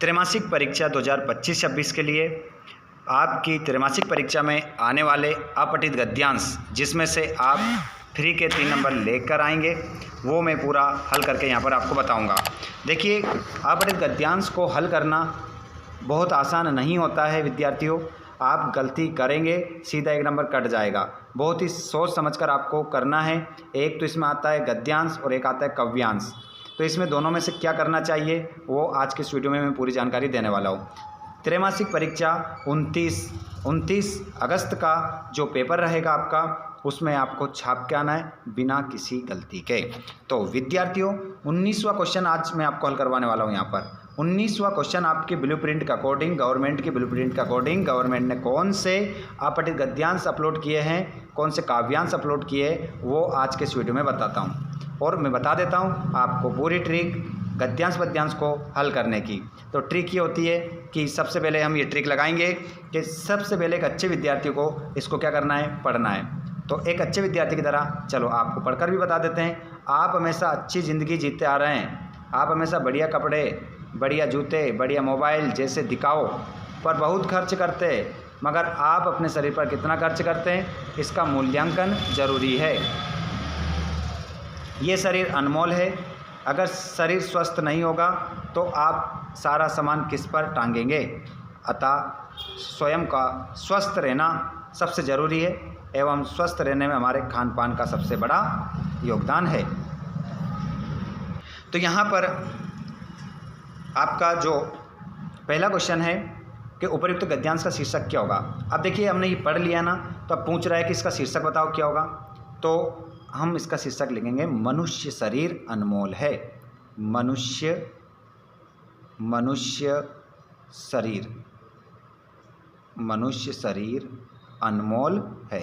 त्रैमासिक परीक्षा 2025-26 के लिए आपकी त्रैमासिक परीक्षा में आने वाले अपठित गद्यांश, जिसमें से आप फ्री के 3 नंबर लेकर आएंगे, वो मैं पूरा हल करके यहाँ पर आपको बताऊँगा। देखिए, अपठित गद्यांश को हल करना बहुत आसान नहीं होता है विद्यार्थियों। आप गलती करेंगे सीधा 1 नंबर कट जाएगा। बहुत ही सोच समझकर आपको करना है। एक तो इसमें आता है गद्यांश और एक आता है काव्यांश। तो इसमें दोनों में से क्या करना चाहिए वो आज के इस वीडियो में मैं पूरी जानकारी देने वाला हूँ। त्रैमासिक परीक्षा 29 अगस्त का जो पेपर रहेगा आपका, उसमें आपको छाप के आना है बिना किसी गलती के। तो विद्यार्थियों, 19वां क्वेश्चन आज मैं आपको हल करवाने वाला हूँ। यहाँ पर 19वां क्वेश्चन आपके ब्लूप्रिंट के अकॉर्डिंग, गवर्नमेंट की ब्लूप्रिंट के अकॉर्डिंग गवर्नमेंट ने कौन से अपठित गद्यांश अपलोड किए हैं, कौन से काव्यांश अपलोड किए, वो आज के इस वीडियो में बताता हूँ। और मैं बता देता हूँ आपको पूरी ट्रिक गद्यांश पद्यांश को हल करने की। तो ट्रिक ये होती है कि सबसे पहले हम ये ट्रिक लगाएंगे कि सबसे पहले एक अच्छे विद्यार्थी को इसको क्या करना है, पढ़ना है। तो एक अच्छे विद्यार्थी की तरह चलो आपको पढ़कर भी बता देते हैं। आप हमेशा अच्छी ज़िंदगी जीते आ रहे हैं, आप हमेशा बढ़िया कपड़े, बढ़िया जूते, बढ़िया मोबाइल जैसे दिखाओ पर बहुत खर्च करते हैं, मगर आप अपने शरीर पर कितना खर्च करते हैं इसका मूल्यांकन ज़रूरी है। ये शरीर अनमोल है। अगर शरीर स्वस्थ नहीं होगा तो आप सारा सामान किस पर टांगेंगे। अतः स्वयं का स्वस्थ रहना सबसे ज़रूरी है एवं स्वस्थ रहने में हमारे खान पान का सबसे बड़ा योगदान है। तो यहाँ पर आपका जो पहला क्वेश्चन है कि उपर्युक्त गद्यांश का शीर्षक क्या होगा। अब देखिए, हमने ये पढ़ लिया ना, तो अब पूछ रहा है कि इसका शीर्षक बताओ क्या होगा। तो हम इसका शीर्षक लिखेंगे मनुष्य शरीर अनमोल है। मनुष्य शरीर अनमोल है।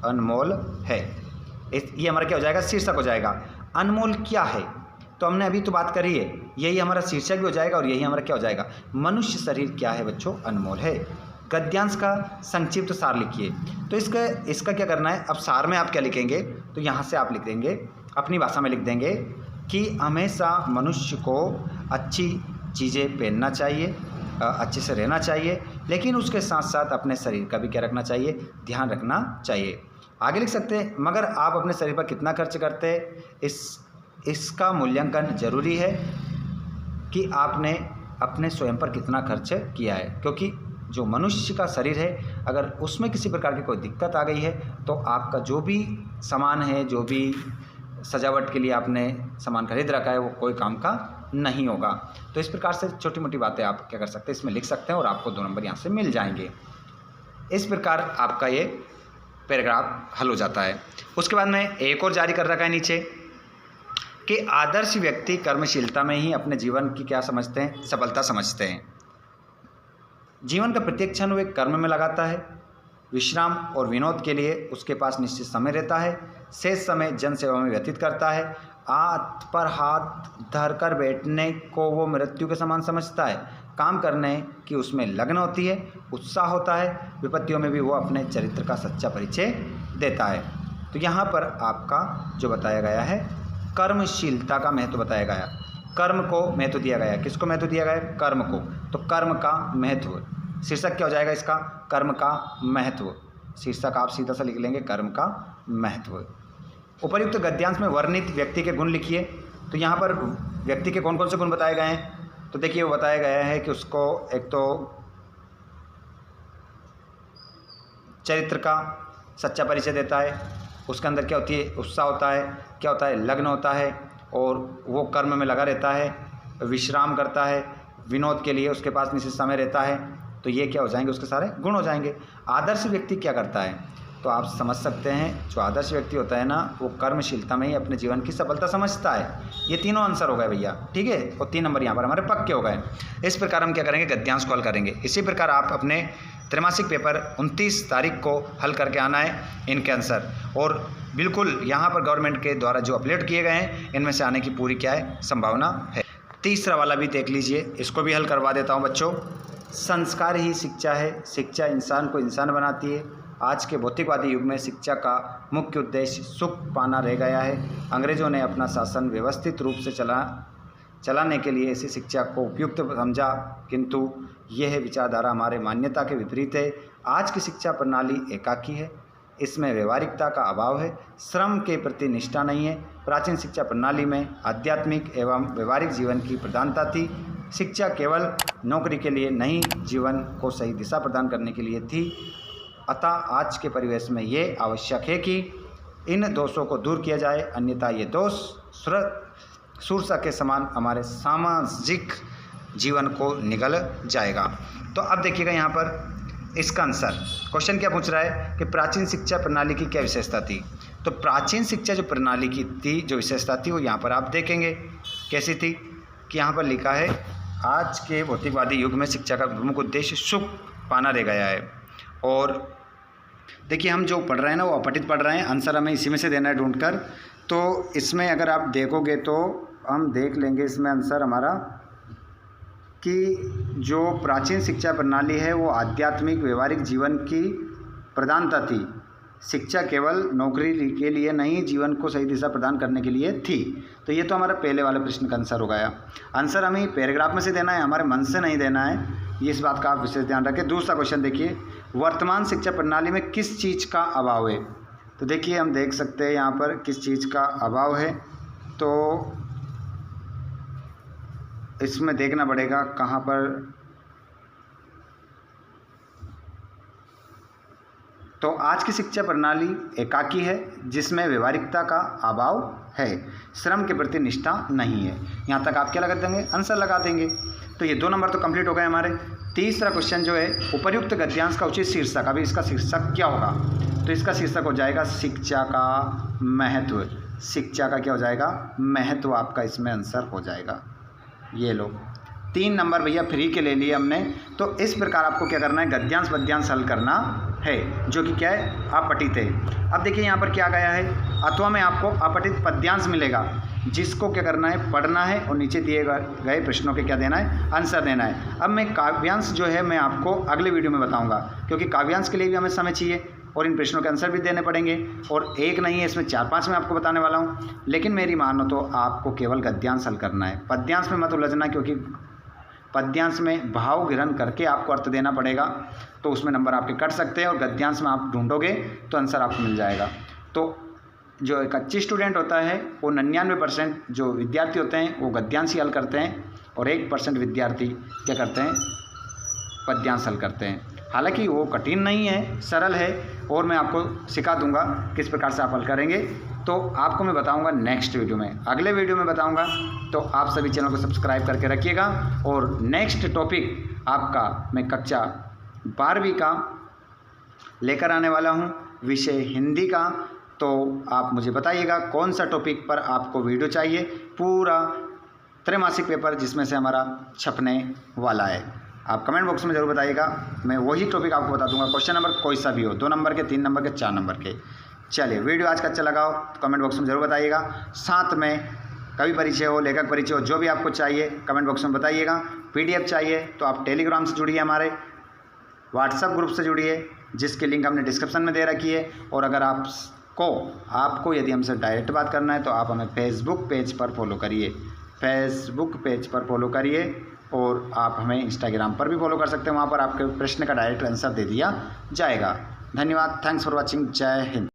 अनमोल है, ये हमारा क्या हो जाएगा, शीर्षक हो जाएगा। अनमोल क्या है तो हमने अभी तो बात करी है, यही हमारा शीर्षक भी हो जाएगा और यही हमारा क्या हो जाएगा, मनुष्य शरीर क्या है बच्चों, अनमोल है। गद्यांश का संक्षिप्त सार लिखिए। तो इसका क्या करना है, अब सार में आप क्या लिखेंगे, तो यहाँ से आप लिख देंगे, अपनी भाषा में लिख देंगे कि हमेशा मनुष्य को अच्छी चीज़ें पहनना चाहिए, अच्छे से रहना चाहिए, लेकिन उसके साथ साथ अपने शरीर का भी क्या रखना चाहिए, ध्यान रखना चाहिए। आगे लिख सकते हैं, मगर आप अपने शरीर पर कितना खर्च करते हैं इसका मूल्यांकन जरूरी है कि आपने अपने स्वयं पर कितना खर्च किया है। क्योंकि जो मनुष्य का शरीर है, अगर उसमें किसी प्रकार की कोई दिक्कत आ गई है तो आपका जो भी सामान है, जो भी सजावट के लिए आपने सामान खरीद रखा है, वो कोई काम का नहीं होगा। तो इस प्रकार से छोटी मोटी बातें आप क्या कर सकते हैं, इसमें लिख सकते हैं और आपको 2 नंबर यहाँ से मिल जाएंगे। इस प्रकार आपका ये पैराग्राफ हल हो जाता है। उसके बाद में एक और जारी कर रखा है नीचे कि आदर्श व्यक्ति कर्मशीलता में ही अपने जीवन की क्या समझते हैं, सफलता समझते हैं। जीवन का प्रत्येक क्षण वो एक कर्म में लगाता है। विश्राम और विनोद के लिए उसके पास निश्चित समय रहता है। शेष समय जन सेवा में व्यतीत करता है। हाथ पर हाथ धरकर बैठने को वो मृत्यु के समान समझता है। काम करने की उसमें लगन होती है, उत्साह होता है। विपत्तियों में भी वो अपने चरित्र का सच्चा परिचय देता है। तो यहाँ पर आपका जो बताया गया है, कर्मशीलता का महत्व बताया गया। कर्म को महत्व दिया गया है। किसको महत्व दिया गया है, कर्म को। तो कर्म का महत्व, शीर्षक क्या हो जाएगा इसका, कर्म का महत्व। शीर्षक आप सीधा सा लिख लेंगे, कर्म का महत्व। उपर्युक्त गद्यांश में वर्णित व्यक्ति के गुण लिखिए। तो यहाँ पर व्यक्ति के कौन कौन से गुण बताए गए हैं, तो देखिए वो बताया गया है कि उसको एक तो चरित्र का सच्चा परिचय देता है, उसके अंदर क्या होती है, उत्साह होता है, क्या होता है, लग्न होता है, और वो कर्म में लगा रहता है, विश्राम करता है, विनोद के लिए उसके पास निश्चित समय रहता है। तो ये क्या हो जाएंगे, उसके सारे गुण हो जाएंगे। आदर्श व्यक्ति क्या करता है, तो आप समझ सकते हैं, जो आदर्श व्यक्ति होता है ना, वो कर्मशीलता में ही अपने जीवन की सफलता समझता है। ये तीनों आंसर हो गए भैया, ठीक है, और 3 नंबर यहाँ पर हमारे पक्के हो गए। इस प्रकार हम क्या करेंगे, गद्यांश को हल करेंगे। इसी प्रकार आप अपने त्रैमासिक पेपर 29 तारीख को हल करके आना है इनके आंसर। और बिल्कुल यहाँ पर गवर्नमेंट के द्वारा जो अपलोड किए गए हैं, इनमें से आने की पूरी क्या है, संभावना है। तीसरा वाला भी देख लीजिए, इसको भी हल करवा देता हूँ बच्चों। संस्कार ही शिक्षा है, शिक्षा इंसान को इंसान बनाती है। आज के भौतिकवादी युग में शिक्षा का मुख्य उद्देश्य सुख पाना रह गया है। अंग्रेज़ों ने अपना शासन व्यवस्थित रूप से चलाने के लिए ऐसी शिक्षा को उपयुक्त समझा, किंतु यह विचारधारा हमारे मान्यता के विपरीत है। आज की शिक्षा प्रणाली एकाकी है, इसमें व्यवहारिकता का अभाव है, श्रम के प्रति निष्ठा नहीं है। प्राचीन शिक्षा प्रणाली में आध्यात्मिक एवं व्यवहारिक जीवन की प्रधानता थी। शिक्षा केवल नौकरी के लिए नहीं, जीवन को सही दिशा प्रदान करने के लिए थी। अतः आज के परिवेश में ये आवश्यक है कि इन दोषों को दूर किया जाए, अन्यथा ये दोष सूर्य के समान हमारे सामाजिक जीवन को निगल जाएगा। तो अब देखिएगा यहाँ पर इसका आंसर, क्वेश्चन क्या पूछ रहा है कि प्राचीन शिक्षा प्रणाली की क्या विशेषता थी। तो प्राचीन शिक्षा जो प्रणाली की थी, जो विशेषता थी, वो यहाँ पर आप देखेंगे कैसी थी कि यहाँ पर लिखा है आज के भौतिकवादी युग में शिक्षा का प्रमुख उद्देश्य सुख पाना रह गया है। और देखिए हम जो पढ़ रहे हैं ना वो अपठित पढ़ रहे हैं, आंसर हमें इसी में से देना है ढूंढकर। तो इसमें अगर आप देखोगे तो हम देख लेंगे इसमें आंसर हमारा कि जो प्राचीन शिक्षा प्रणाली है वो आध्यात्मिक व्यवहारिक जीवन की प्रधानता थी। शिक्षा केवल नौकरी के लिए नहीं, जीवन को सही दिशा प्रदान करने के लिए थी। तो ये तो हमारा पहले वाले प्रश्न का आंसर हो गया। आंसर हमें पैराग्राफ में से देना है, हमारे मन से नहीं देना है, ये इस बात का आप विशेष ध्यान रखें। दूसरा क्वेश्चन देखिए, वर्तमान शिक्षा प्रणाली में किस चीज़ का अभाव है। तो देखिए हम देख सकते हैं यहाँ पर किस चीज़ का अभाव है, तो इसमें देखना पड़ेगा कहाँ पर। तो आज की शिक्षा प्रणाली एकाकी है, जिसमें व्यवहारिकता का अभाव है, श्रम के प्रति निष्ठा नहीं है। यहाँ तक आप क्या लगा देंगे, आंसर लगा देंगे। तो ये 2 नंबर तो कंप्लीट हो गए हमारे। तीसरा क्वेश्चन जो है, उपर्युक्त गद्यांश का उचित शीर्षक। अभी इसका शीर्षक क्या होगा, तो इसका शीर्षक हो जाएगा शिक्षा का महत्व। शिक्षा का क्या हो जाएगा, महत्व आपका इसमें आंसर हो जाएगा। ये लो 3 नंबर भैया फ्री के ले लिए हमने। तो इस प्रकार आपको क्या करना है, गद्यांश पद्यांश हल करना है, जो कि क्या है, अपठित है। अब देखिए यहाँ पर क्या गया है, अथवा में आपको अपठित पद्यांश मिलेगा, जिसको क्या करना है, पढ़ना है और नीचे दिए गए प्रश्नों के क्या देना है, आंसर देना है। अब मैं काव्यांश जो है मैं आपको अगले वीडियो में बताऊँगा, क्योंकि काव्यांश के लिए भी हमें समय चाहिए और इन प्रश्नों के आंसर भी देने पड़ेंगे। और एक नहीं है, इसमें 4-5 मैं आपको बताने वाला हूँ। लेकिन मेरी मानो तो आपको केवल गद्यांश हल करना है, पद्यांश में मत उलझना, क्योंकि पद्यांश में भाव ग्रहण करके आपको अर्थ देना पड़ेगा, तो उसमें नंबर आपके कट सकते हैं। और गद्यांश में आप ढूंढोगे तो आंसर आपको मिल जाएगा। तो जो एक अच्छी स्टूडेंट होता है वो 99% जो विद्यार्थी होते हैं वो गद्यांश ही हल करते हैं, और 1% विद्यार्थी क्या करते हैं, पद्यांश हल करते हैं। हालांकि वो कठिन नहीं है, सरल है, और मैं आपको सिखा दूंगा किस प्रकार से आप हल करेंगे। तो आपको मैं बताऊंगा नेक्स्ट वीडियो में, अगले वीडियो में बताऊंगा। तो आप सभी चैनल को सब्सक्राइब करके रखिएगा। और नेक्स्ट टॉपिक आपका मैं कक्षा 12वीं का लेकर आने वाला हूं, विषय हिंदी का। तो आप मुझे बताइएगा कौन सा टॉपिक पर आपको वीडियो चाहिए, पूरा त्रैमासिक पेपर जिसमें से हमारा छपने वाला है। आप कमेंट बॉक्स में ज़रूर बताइएगा, मैं वही टॉपिक आपको बता दूंगा। क्वेश्चन नंबर कोई सा भी हो, 2 नंबर के, 3 नंबर के, 4 नंबर के। चलिए, वीडियो आज का अच्छा लगा हो तो कमेंट बॉक्स में ज़रूर बताइएगा। साथ में कवि परिचय हो, लेखक परिचय हो, जो भी आपको चाहिए कमेंट बॉक्स में बताइएगा। PDF चाहिए तो आप टेलीग्राम से जुड़िए, हमारे व्हाट्सएप ग्रुप से जुड़िए, जिसकी लिंक हमने डिस्क्रिप्शन में दे रखी है। और अगर आपको यदि हमसे डायरेक्ट बात करना है तो आप हमें फेसबुक पेज पर फॉलो करिए, फेसबुक पेज पर फॉलो करिए। और आप हमें इंस्टाग्राम पर भी फॉलो कर सकते हैं, वहाँ पर आपके प्रश्न का डायरेक्ट आंसर दे दिया जाएगा। धन्यवाद, थैंक्स फॉर वॉचिंग, जय हिंद।